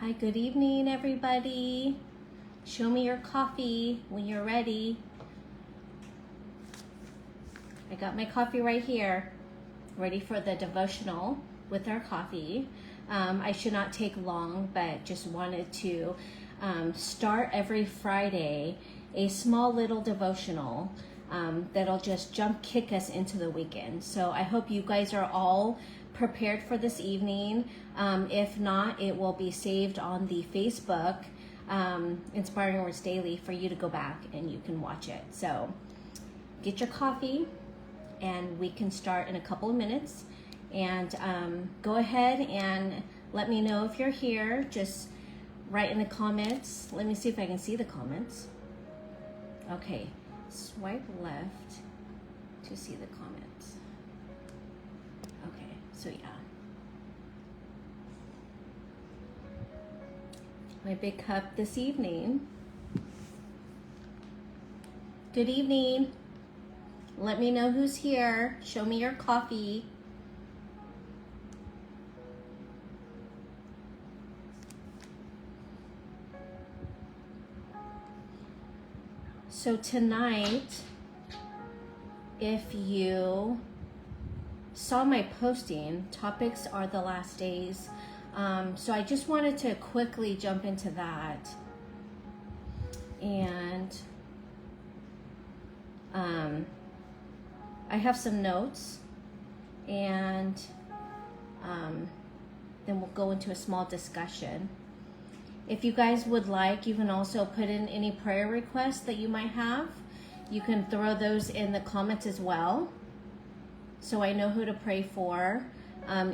Hi, good evening, everybody. Show me your coffee when you're ready. I got my coffee right here, ready for the devotional with our coffee. I should not take long, but just wanted to start every Friday a small little devotional that'll just kick us into the weekend. So I hope you guys are all prepared for this evening. If not, it will be saved on the Facebook Inspiring Words Daily for you to go back and you can watch it. So get your coffee and we can start in a couple of minutes. And go ahead and let me know if you're here. Just write in the comments. Let me see if I can see the comments. Okay, swipe left to see the comments. Okay, so yeah. My big cup this evening. Good evening. Let me know who's here. Show me your coffee. So tonight, if you saw my posting, topics are the last days. So I just wanted to quickly jump into that. And I have some notes, and then we'll go into a small discussion. If you guys would like, you can also put in any prayer requests that you might have. You can throw those in the comments as well, so I know who to pray for.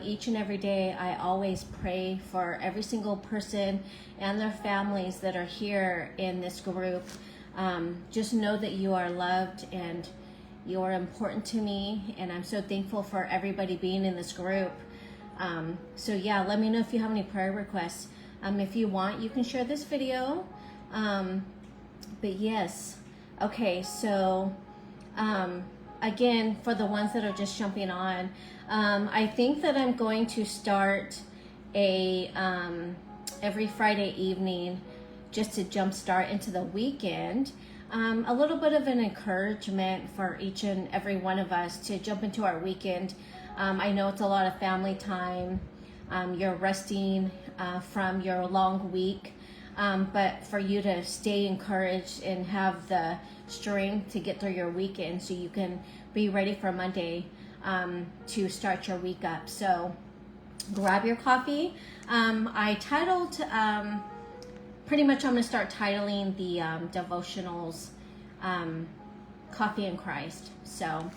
Each and every day, I always pray for every single person and their families that are here in this group. Just know that you are loved and you are important to me, and I'm so thankful for everybody being in this group. So yeah, let me know if you have any prayer requests. If you want, you can share this video. But yes, okay, so again, for the ones that are just jumping on, I think that I'm going to start a every Friday evening just to jumpstart into the weekend. A little bit of an encouragement for each and every one of us to jump into our weekend. I know it's a lot of family time. You're resting from your long week, but for you to stay encouraged and have the strength to get through your weekend so you can be ready for Monday to start your week up. So grab your coffee. I titled, pretty much I'm going to start titling the devotionals Coffee and Christ. So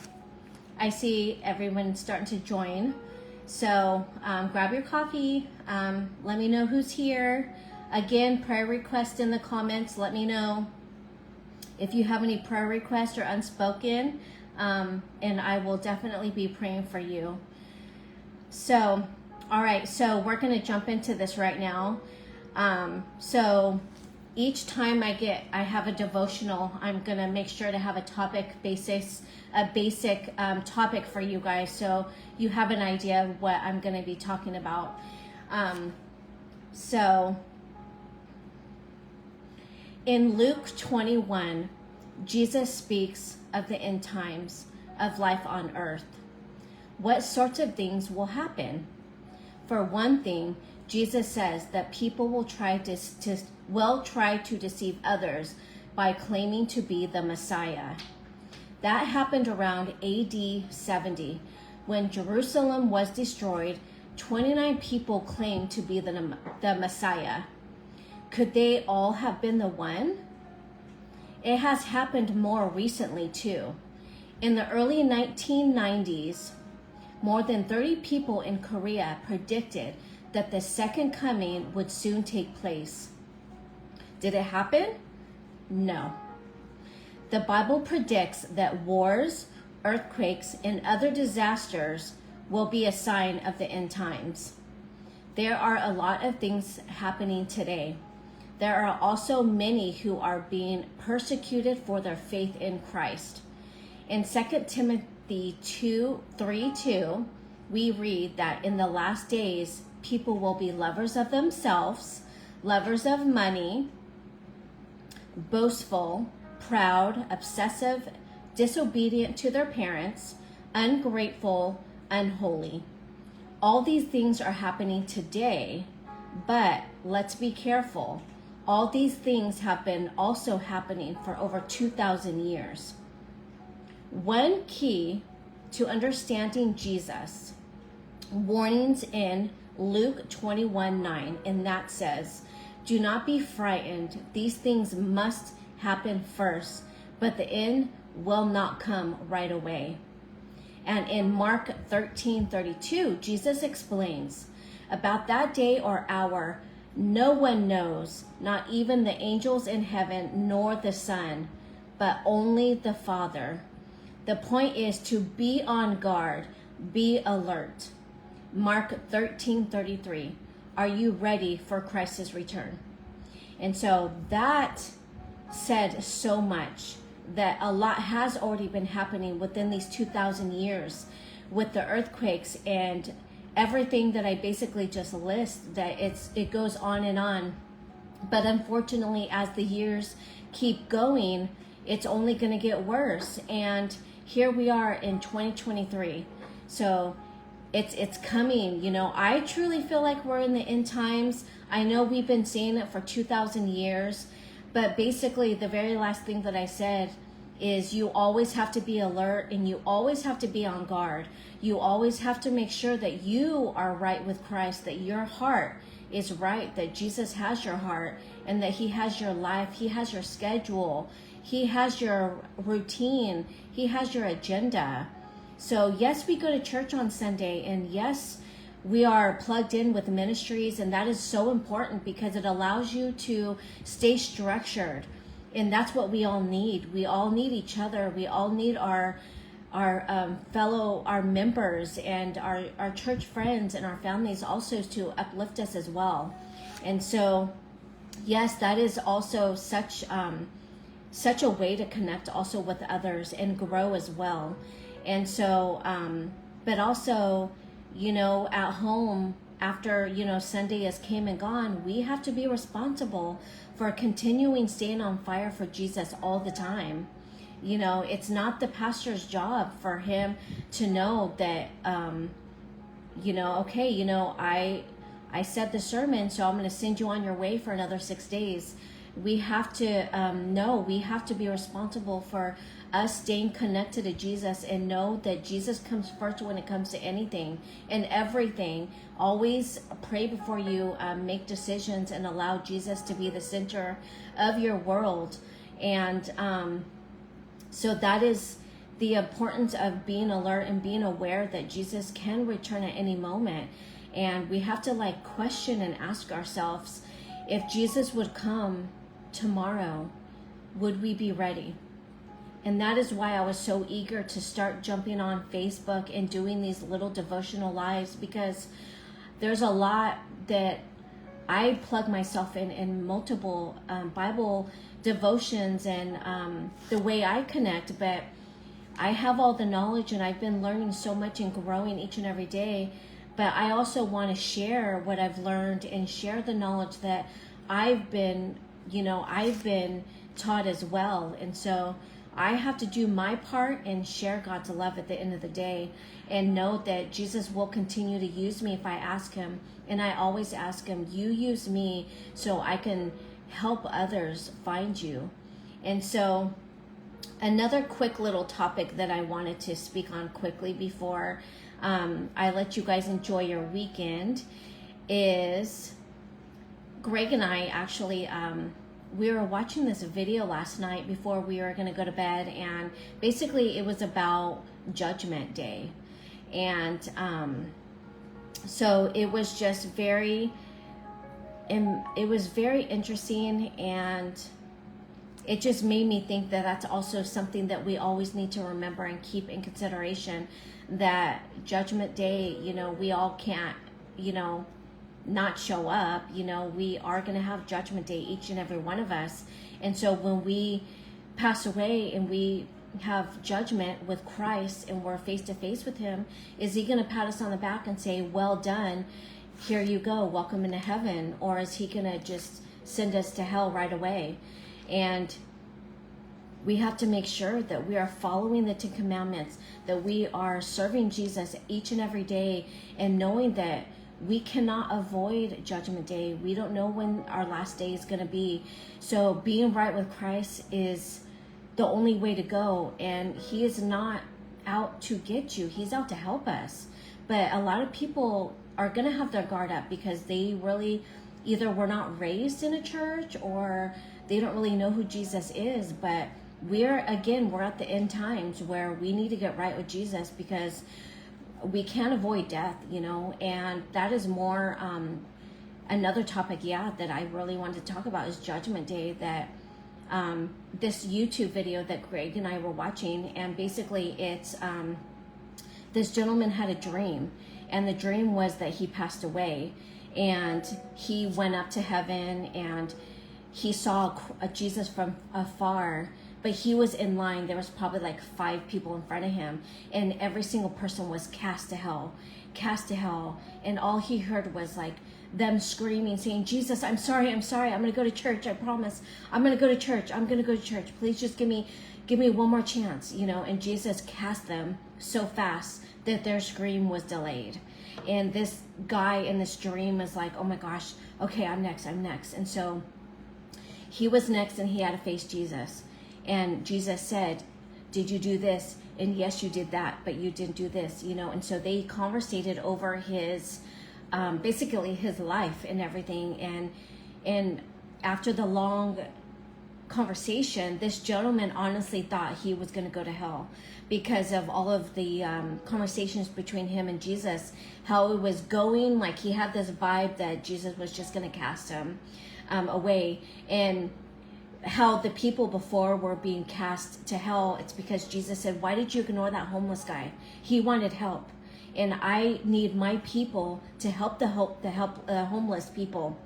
I see everyone starting to join. So grab your coffee. Let me know who's here. Again, prayer requests in the comments. Let me know if you have any prayer requests or unspoken, and I will definitely be praying for you. So, all right, so we're going to jump into this right now. So each time I have a devotional, I'm going to make sure to have a basic topic for you guys, so you have an idea of what I'm going to be talking about. So in Luke 21, Jesus speaks of the end times of life on earth. What sorts of things will happen? For one thing, Jesus says that people will try to deceive others by claiming to be the Messiah. That happened around AD 70. When Jerusalem was destroyed, 29 people claimed to be the Messiah. Could they all have been the one? It has happened more recently too. In the early 1990s, more than 30 people in Korea predicted that the second coming would soon take place. Did it happen? No. The Bible predicts that wars, earthquakes, and other disasters will be a sign of the end times. There are a lot of things happening today. There are also many who are being persecuted for their faith in Christ. In 2 Timothy 2:3-2, we read that in the last days, people will be lovers of themselves, lovers of money, boastful, proud, obsessive, disobedient to their parents, ungrateful, unholy. All these things are happening today, but let's be careful. All these things have been also happening for over 2,000 years. One key to understanding Jesus, warnings in Luke 21:9, and that says, "Do not be frightened. These things must happen first, but the end will not come right away." And in Mark 13:32, Jesus explains, "About that day or hour, no one knows, not even the angels in heaven nor the Son, but only the Father." The point is to be on guard, be alert. Mark 13:33, are you ready for Christ's return? And so that said so much, that a lot has already been happening within these 2,000 years with the earthquakes and everything that I basically just list, that it goes on and on. But unfortunately, as the years keep going, it's only going to get worse. And here we are in 2023. So it's coming. I truly feel like we're in the end times. I know we've been seeing it for 2,000 years, but basically the very last thing that I said is you always have to be alert and you always have to be on guard. You always have to make sure that you are right with Christ, that your heart is right, that Jesus has your heart, and that he has your life, he has your schedule, he has your routine, he has your agenda. So yes, we go to church on Sunday, and yes, we are plugged in with ministries, and that is so important because it allows you to stay structured. And that's what we all need. We all need each other. We all need our members and our church friends and our families also to uplift us as well. And so, yes, that is also such a way to connect also with others and grow as well. And so, but also, at home, after, Sunday has came and gone, we have to be responsible for continuing staying on fire for Jesus all the time. It's not the pastor's job for him to know that, I said the sermon, so I'm going to send you on your way for another 6 days. We have to know, we have to be responsible for us staying connected to Jesus and know that Jesus comes first when it comes to anything and everything. Always pray before you make decisions and allow Jesus to be the center of your world. And so that is the importance of being alert and being aware that Jesus can return at any moment. And we have to question and ask ourselves, if Jesus would come tomorrow, would we be ready? And that is why I was so eager to start jumping on Facebook and doing these little devotional lives, because there's a lot that I plug myself in multiple Bible devotions and the way I connect, but I have all the knowledge and I've been learning so much and growing each and every day. But I also want to share what I've learned and share the knowledge that I've been taught as well. And so I have to do my part and share God's love at the end of the day and know that Jesus will continue to use me if I ask him. And I always ask him, you use me so I can help others find you. And so another quick little topic that I wanted to speak on quickly before I let you guys enjoy your weekend is Greg and I actually we were watching this video last night before we were going to go to bed, and basically it was about Judgment Day. And so it was just very interesting, and it just made me think that that's also something that we always need to remember and keep in consideration, that Judgment Day, we all can't, not show up. We are going to have Judgment Day, each and every one of us. And so when we pass away and we have judgment with Christ and we're face to face with him, is he going to pat us on the back and say, well done, here you go, welcome into heaven? Or is he going to just send us to hell right away? And we have to make sure that we are following the 10 commandments, that we are serving Jesus each and every day, and knowing that we cannot avoid Judgment Day. We don't know when our last day is going to be. So being right with Christ is the only way to go. And he is not out to get you. He's out to help us. But a lot of people are going to have their guard up because they really either were not raised in a church or they don't really know who Jesus is. But we're at the end times where we need to get right with Jesus, because we can't avoid death, and that is more another topic, that I really wanted to talk about is Judgment Day. That this YouTube video that Greg and I were watching, and basically it's this gentleman had a dream, and the dream was that he passed away, and he went up to heaven, and he saw Jesus from afar. But he was in line. There was probably like 5 people in front of him, and every single person was cast to hell. And all he heard was like them screaming, saying, Jesus, I'm sorry. I'm going to go to church. I promise. I'm going to go to church. Please just give me one more chance, and Jesus cast them so fast that their scream was delayed. And this guy in this dream was like, oh my gosh, okay, I'm next. And so he was next, and he had to face Jesus. And Jesus said, did you do this? And yes, you did that, but you didn't do this, And so they conversated over his, basically his life and everything. And after the long conversation, this gentleman honestly thought he was going to go to hell because of all of the conversations between him and Jesus, how it was going. Like he had this vibe that Jesus was just going to cast him away. And how the people before were being cast to hell, it's because Jesus said, why did you ignore that homeless guy? He wanted help. And I need my people to help the homeless people,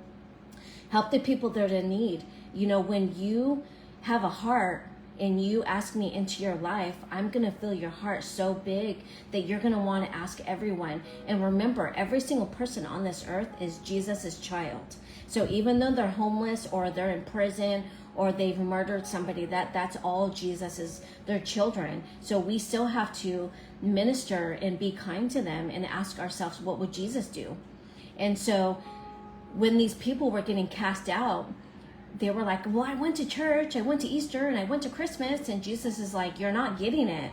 help the people that are in need. When you have a heart and you ask me into your life, I'm going to fill your heart so big that you're going to want to ask everyone. And remember, every single person on this earth is Jesus's child. So even though they're homeless or they're in prison or they've murdered somebody, that's all Jesus' their children. So we still have to minister and be kind to them and ask ourselves, what would Jesus do? And so when these people were getting cast out, they were like, well, I went to church, I went to Easter, and I went to Christmas. And Jesus is like, you're not getting it.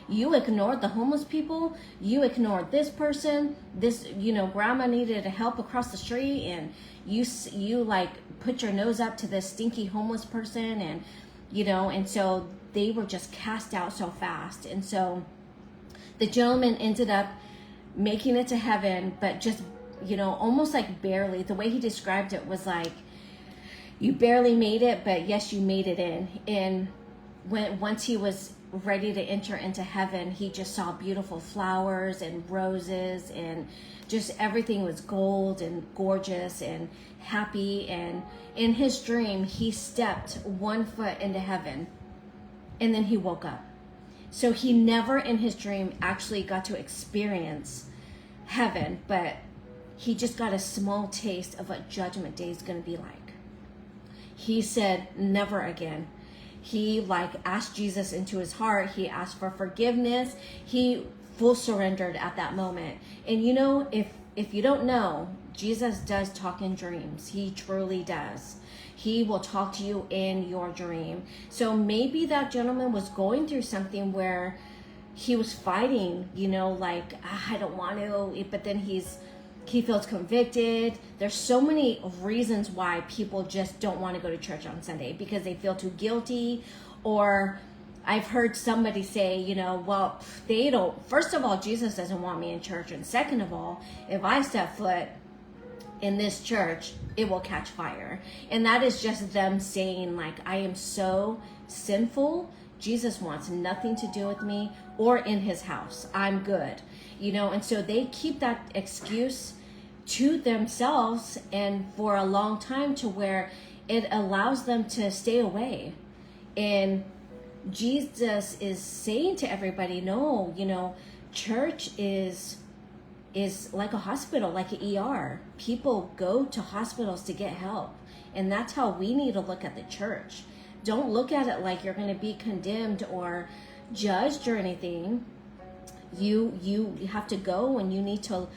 You ignored the homeless people. You ignored this person. This, grandma needed help across the street, and you like put your nose up to this stinky homeless person, and and so they were just cast out so fast. And so the gentleman ended up making it to heaven, but just almost like barely. The way he described it was like, you barely made it, but yes, you made it in. And once he was ready to enter into heaven, he just saw beautiful flowers and roses, and just everything was gold and gorgeous and happy. And in his dream, he stepped 1 foot into heaven, and then he woke up. So he never in his dream actually got to experience heaven, but he just got a small taste of what Judgment Day is going to be like. He said, never again. He asked Jesus into his heart. He asked for forgiveness. He full surrendered at that moment. And if you don't know, Jesus does talk in dreams. He truly does. He will talk to you in your dream. So maybe that gentleman was going through something where he was fighting, I don't want to, but then he feels convicted. There's so many reasons why people just don't want to go to church on Sunday, because they feel too guilty. Or I've heard somebody say, well, they don't, first of all, Jesus doesn't want me in church. And second of all, if I step foot in this church, it will catch fire. And that is just them saying I am so sinful. Jesus wants nothing to do with me or in his house. I'm good. And so they keep that excuse to themselves, and for a long time, to where it allows them to stay away. And Jesus is saying to everybody, no, church is is like a hospital, like an ER. People go to hospitals to get help. And that's how we need to look at the church. Don't look at it like you're going to be condemned or judged or anything. You have to go, and you need to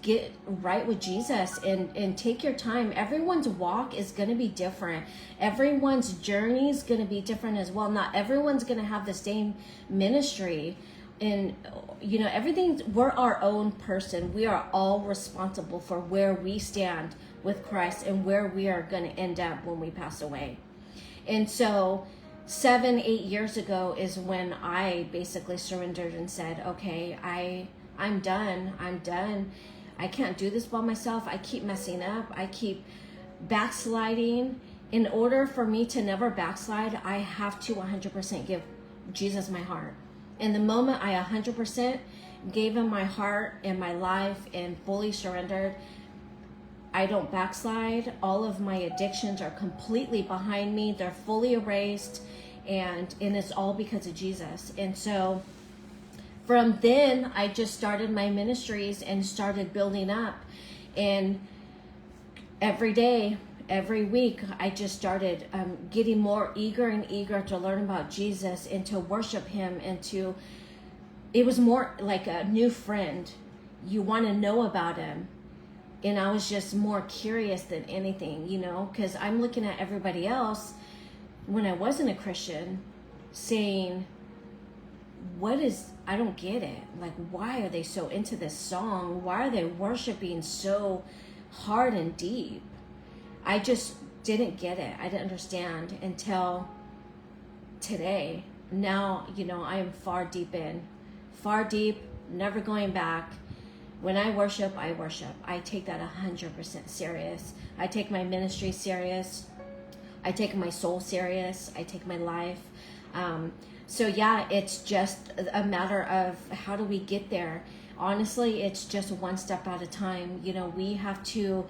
get right with Jesus and take your time. Everyone's walk is going to be different. Everyone's journey is going to be different as well. Not everyone's going to have the same ministry. And, you know, we're our own person. We are all responsible for where we stand with Christ and where we are going to end up when we pass away. And so 7-8 years ago is when I basically surrendered and said, okay, I'm done. I can't do this by myself. I keep messing up. I keep backsliding. In order for me to never backslide, I have to 100% give Jesus my heart. And the moment I 100% gave him my heart and my life and fully surrendered, I don't backslide. All of my addictions are completely behind me. They're fully erased, and it's all because of Jesus. And so from then, I just started my ministries and started building up. And every day, every week, I just started getting more eager and eager to learn about Jesus and to worship him. And it was more like a new friend. You want to know about him. And I was just more curious than anything, you know, because I'm looking at everybody else when I wasn't a Christian saying, I don't get it. Like, why are they so into this song? Why are they worshiping so hard and deep? I just didn't get it. I didn't understand until today. Now, you know, I am far deep, never going back. When I worship, I worship. I take that 100% serious. I take my ministry serious. I take my soul serious. I take my life. So yeah, it's just a matter of how do we get there. Honestly, it's just one step at a time. You know, we have to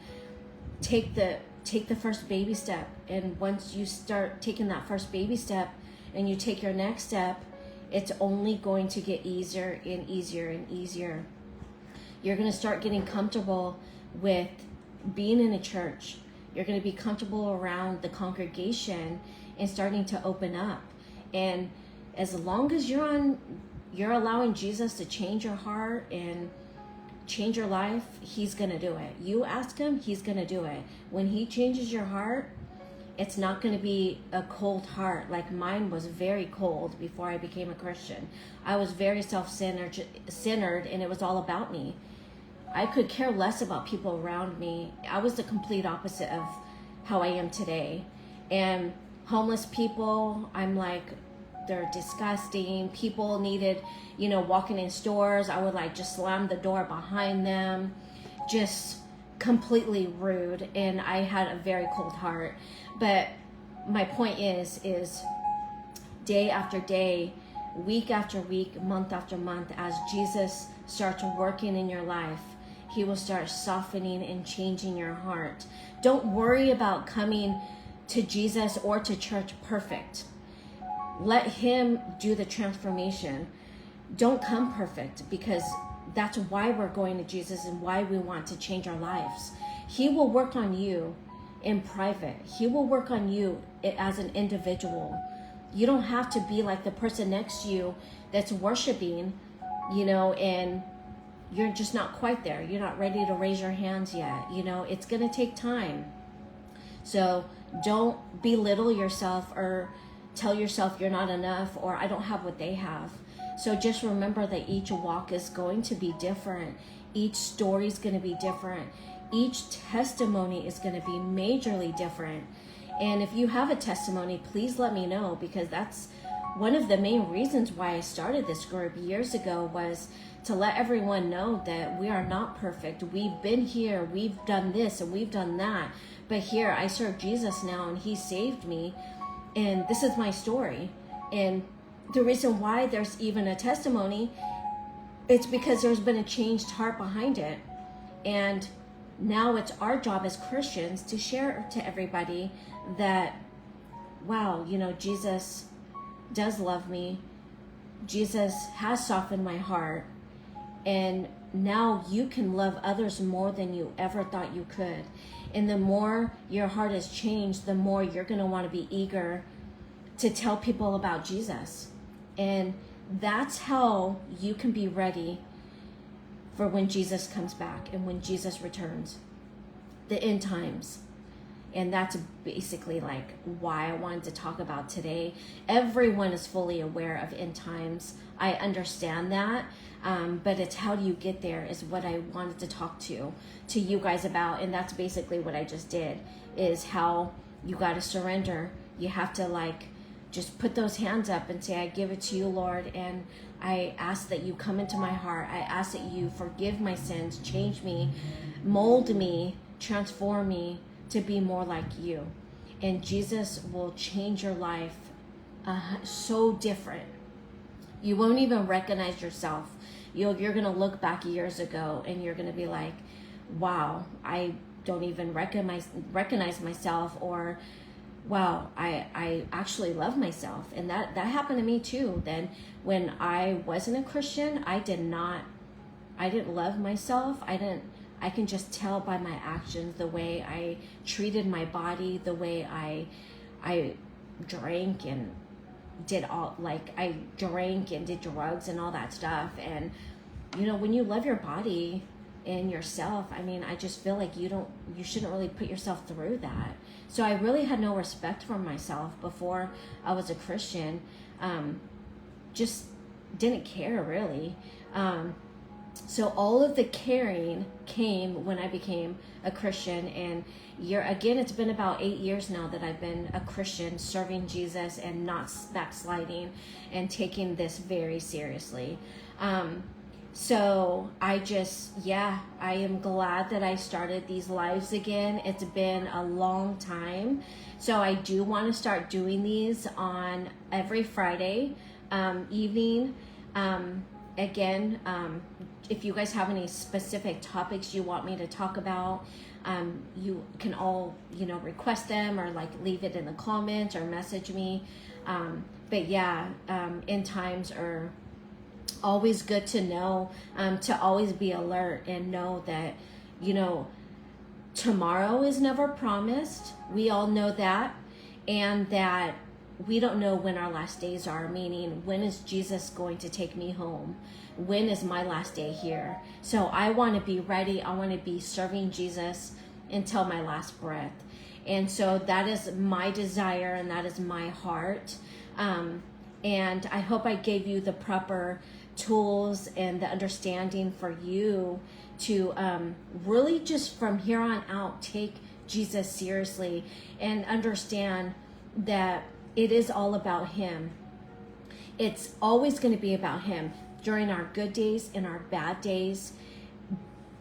take the first baby step. And once you start taking that first baby step and you take your next step, it's only going to get easier and easier and easier. You're going to start getting comfortable with being in a church. You're going to be comfortable around the congregation and starting to open up. And as long as you're allowing Jesus to change your heart and change your life, he's going to do it. You ask him, he's going to do it. When he changes your heart, it's not going to be a cold heart. Like mine was very cold before I became a Christian. I was very self-centered, and it was all about me. I could care less about people around me. I was the complete opposite of how I am today. And homeless people, I'm like, they're disgusting. People needed, you know, walking in stores, I would like just slam the door behind them. Just completely rude. And I had a very cold heart. But my point is day after day, week after week, month after month, as Jesus starts working in your life, he will start softening and changing your heart. Don't worry about coming to Jesus or to church perfect. Let him do the transformation. Don't come perfect, because that's why we're going to Jesus and why we want to change our lives. He will work on you in private. He will work on you as an individual. You don't have to be like the person next to you that's worshiping, you know, and you're just not quite there. You're not ready to raise your hands yet. You know, it's going to take time. So don't belittle yourself or tell yourself you're not enough or I don't have what they have. So just remember that each walk is going to be different. Each story is going to be different. Each testimony is going to be majorly different. And if you have a testimony, please let me know, because that's one of the main reasons why I started this group years ago, was to let everyone know that we are not perfect. We've been here, we've done this and we've done that. But here I serve Jesus now and he saved me. And this is my story. And the reason why there's even a testimony, it's because there's been a changed heart behind it. And now it's our job as Christians to share to everybody that, wow, you know, Jesus does love me. Jesus has softened my heart. And now you can love others more than you ever thought you could. And the more your heart has changed, the more you're going to want to be eager to tell people about Jesus. And that's how you can be ready for when Jesus comes back and when Jesus returns, the end times. And that's basically like why I wanted to talk about today. Everyone is fully aware of end times. I understand that. But it's how do you get there is what I wanted to talk to you guys about. And that's basically what I just did, is how you got to surrender. You have to like just put those hands up and say, I give it to you, Lord. And I ask that you come into my heart. I ask that you forgive my sins, change me, mold me, transform me to be more like you. And Jesus will change your life so different. You won't even recognize yourself. You're going to look back years ago and you're going to be like, wow, I don't even recognize myself, or wow, I actually love myself. And that happened to me too. Then when I wasn't a Christian, I didn't love myself. I can just tell by my actions, the way I treated my body, the way I drank and did I drank and did drugs and all that stuff. And when you love your body and yourself, I mean, I just feel like you shouldn't really put yourself through that. So I really had no respect for myself before I was a Christian. Just didn't care really. So all of the caring came when I became a Christian. And it's been about 8 years now that I've been a Christian, serving Jesus and not backsliding and taking this very seriously. So I am glad that I started these lives again. It's been a long time. So I do want to start doing these on every Friday evening. If you guys have any specific topics you want me to talk about, you can all, request them or like leave it in the comments or message me. End times are always good to know, to always be alert and know that, tomorrow is never promised. We all know that. And that we don't know when our last days are, meaning when is Jesus going to take me home? When is my last day here? So I want to be ready. I want to be serving Jesus until my last breath. And so that is my desire and that is my heart. And I hope I gave you the proper tools and the understanding for you to really just from here on out take Jesus seriously and understand that it is all about him. It's always going to be about him during our good days and our bad days.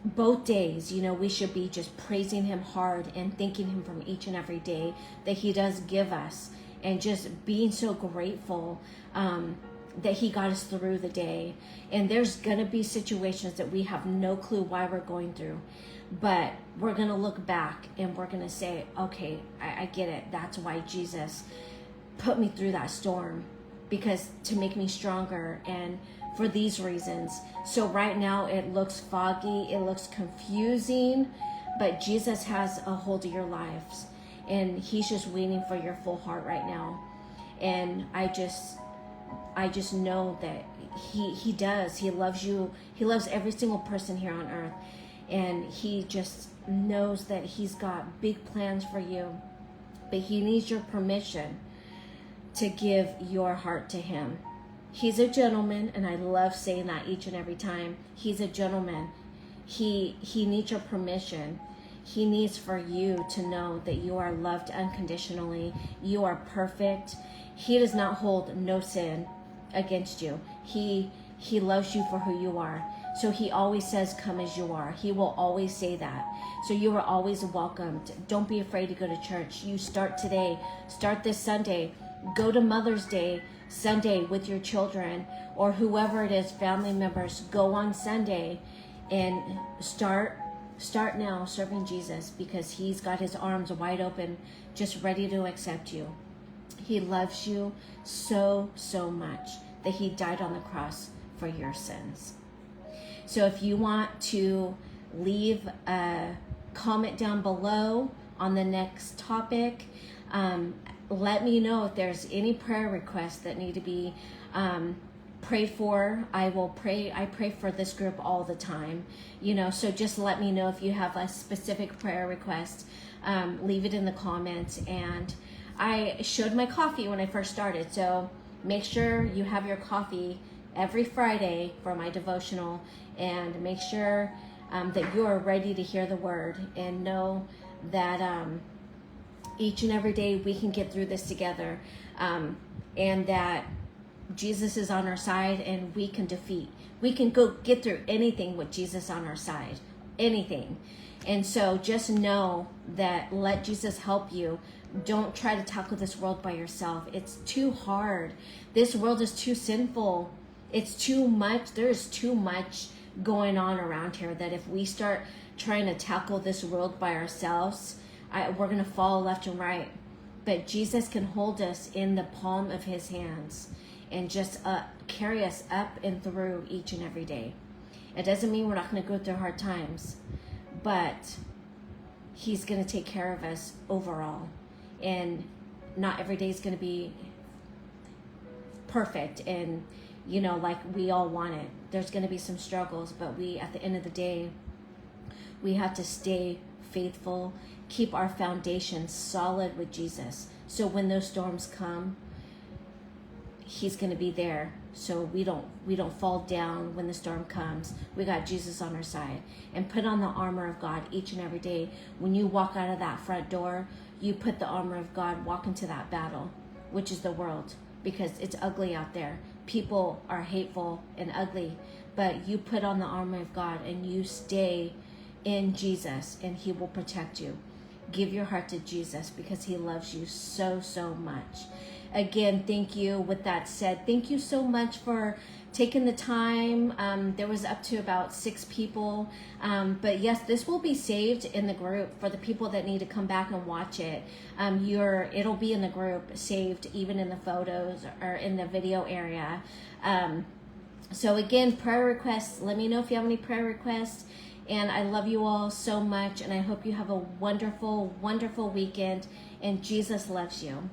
Both days, we should be just praising him hard and thanking him from each and every day that he does give us, and just being so grateful that he got us through the day. And there's going to be situations that we have no clue why we're going through, but we're going to look back and we're going to say, okay, I get it. That's why Jesus put me through that storm, because to make me stronger and for these reasons. So right now it looks foggy, it looks confusing, but Jesus has a hold of your lives and he's just waiting for your full heart right now. And I just know that he does. He loves you. He loves every single person here on earth. And he just knows that he's got big plans for you, but he needs your permission to give your heart to him. He's a gentleman, and I love saying that each and every time. He's a gentleman. He needs your permission. He needs for you to know that you are loved unconditionally. You are perfect. He does not hold no sin against you. He loves you for who you are. So he always says, come as you are. He will always say that. So you are always welcomed. Don't be afraid to go to church. You start today. Start this Sunday. Go to Mother's Day Sunday with your children or whoever it is, family members. Go on Sunday and start now serving Jesus, because he's got his arms wide open, just ready to accept you. He loves you so, so much that he died on the cross for your sins. So if you want to leave a comment down below on the next topic, let me know if there's any prayer requests that need to be prayed for. I pray for this group all the time, so just let me know if you have a specific prayer request. Leave it in the comments. And I showed my coffee when I first started, so make sure you have your coffee every Friday for my devotional, and make sure that you are ready to hear the word, and know that each and every day we can get through this together, and that Jesus is on our side, and we can go get through anything with Jesus on our side, anything. And so just know that, let Jesus help you. Don't try to tackle this world by yourself. It's too hard. This world is too sinful. It's too much. There's too much going on around here that if we start trying to tackle this world by ourselves, we're going to fall left and right. But Jesus can hold us in the palm of his hands and just carry us up and through each and every day. It doesn't mean we're not going to go through hard times, but he's going to take care of us overall. And not every day is going to be perfect and, like we all want it. There's going to be some struggles, but at the end of the day, we have to stay faithful, keep our foundation solid with Jesus. So when those storms come, he's going to be there. So we don't fall down when the storm comes. We got Jesus on our side. And put on the armor of God each and every day. When you walk out of that front door, you put the armor of God, walk into that battle, which is the world, because it's ugly out there. People are hateful and ugly, but you put on the armor of God and you stay in Jesus, and he will protect you. Give your heart to Jesus, because he loves you so, so much. Again, thank you. With that said, thank you so much for taking the time. There was up to about 6 people. But yes, this will be saved in the group for the people that need to come back and watch it. It'll be in the group, saved even in the photos or in the video area. So again, prayer requests. Let me know if you have any prayer requests. And I love you all so much. And I hope you have a wonderful, wonderful weekend. And Jesus loves you.